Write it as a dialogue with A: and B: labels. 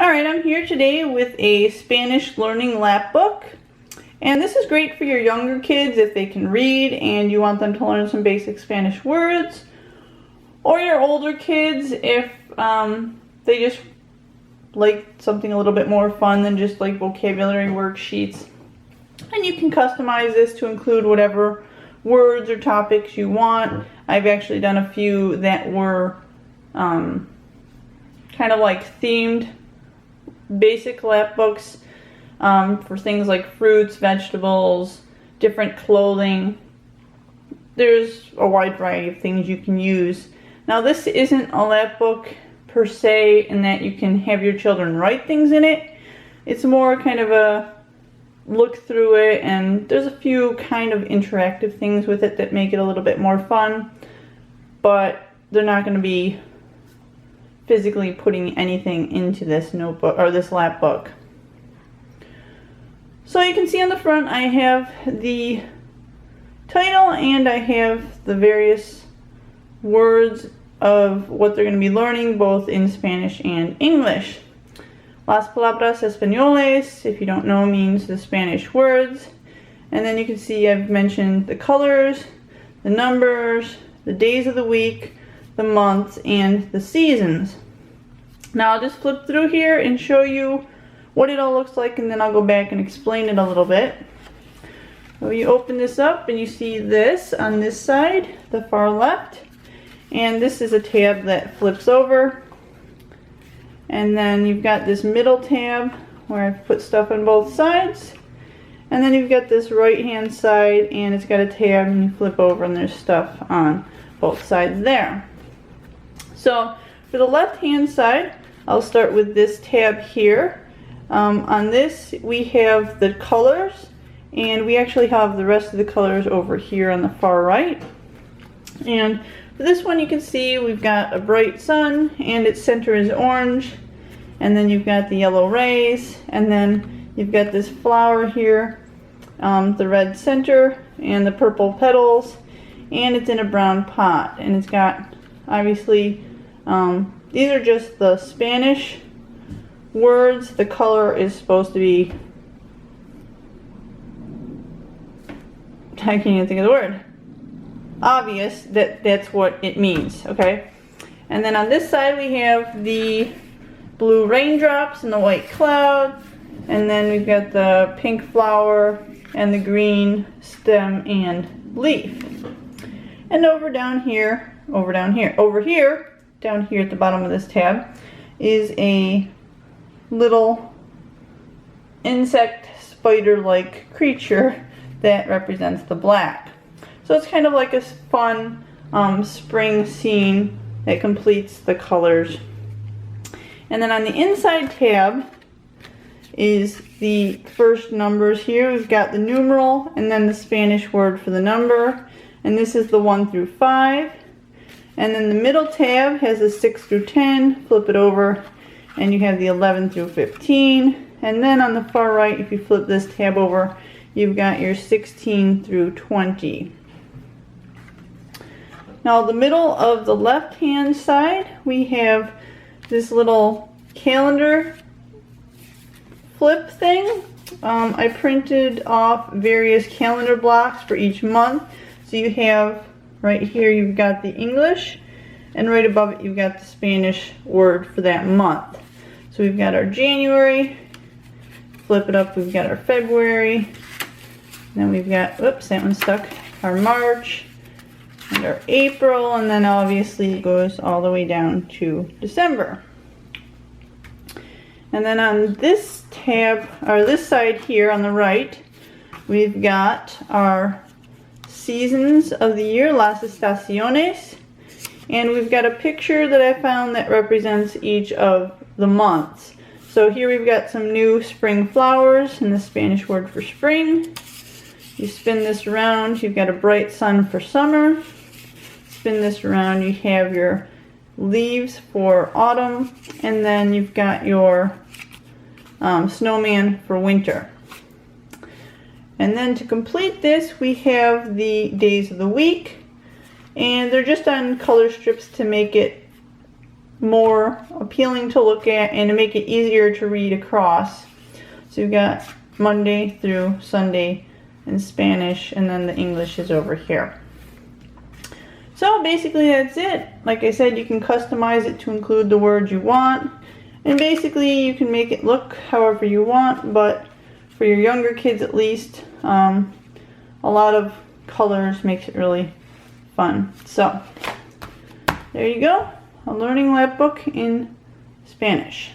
A: Alright, I'm here today with a Spanish learning lap book. And this is great for your younger kids if they can read and you want them to learn some basic Spanish words. Or your older kids if they just like something a little bit more fun than just like vocabulary worksheets. And you can customize this to include whatever words or topics you want. I've actually done a few that were kind of like themed basic lap books for things like fruits, vegetables, different clothing. There's a wide variety of things you can use. Now this isn't a lap book per se in that you can have your children write things in it. It's more kind of a look through it, and there's a few kind of interactive things with it that make it a little bit more fun, but they're not going to be physically putting anything into this notebook or this lap book. So you can see on the front I have the title and I have the various words of what they're going to be learning both in Spanish and English. Las palabras españoles, if you don't know, means the Spanish words. And then you can see I've mentioned the colors, the numbers, the days of the week, the months, and the seasons. Now I'll just flip through here and show you what it all looks like, and then I'll go back and explain it a little bit. So you open this up and you see this on this side, the far left. And this is a tab that flips over. And then you've got this middle tab where I've put stuff on both sides. And then you've got this right hand side and it's got a tab and you flip over and there's stuff on both sides there. So for the left hand side, I'll start with this tab here. On this we have the colors, and we actually have the rest of the colors over here on the far right. And for this one you can see we've got a bright sun and its center is orange, and then you've got the yellow rays, and then you've got this flower here, the red center and the purple petals, and it's in a brown pot, and it's got obviously these are just the Spanish words. The color is supposed to be, I can't even think of the word, obvious that that's what it means, okay? And then on this side we have the blue raindrops and the white cloud, and then we've got the pink flower and the green stem and leaf. And down here at the bottom of this tab is a little insect spider-like creature that represents the black. So it's kind of like a fun spring scene that completes the colors. And then on the inside tab is the first numbers here. We've got the numeral and then the Spanish word for the number, and this is the 1 through 5. And then the middle tab has the 6 through 10, flip it over, and you have the 11 through 15. And then on the far right, if you flip this tab over, you've got your 16 through 20. Now the middle of the left hand side, we have this little calendar flip thing. I printed off various calendar blocks for each month. So you have right here, you've got the English, and right above it you've got the Spanish word for that month. So we've got our January, flip it up, we've got our February, then we've got, oops, that one's stuck, our March, and our April, and then obviously it goes all the way down to December. And then on this tab, or this side here on the right, we've got our seasons of the year, las estaciones, and we've got a picture that I found that represents each of the months. So here we've got some new spring flowers and the Spanish word for spring. You spin this around, you've got a bright sun for summer. Spin this around, you have your leaves for autumn, and then you've got your snowman for winter. And then to complete this, we have the days of the week, and they're just on color strips to make it more appealing to look at and to make it easier to read across. So you've got Monday through Sunday in Spanish, and then the English is over here. So basically that's it. Like I said, you can customize it to include the words you want, and basically you can make it look however you want, but for your younger kids at least, a lot of colors makes it really fun. So there you go, a learning lap book in Spanish.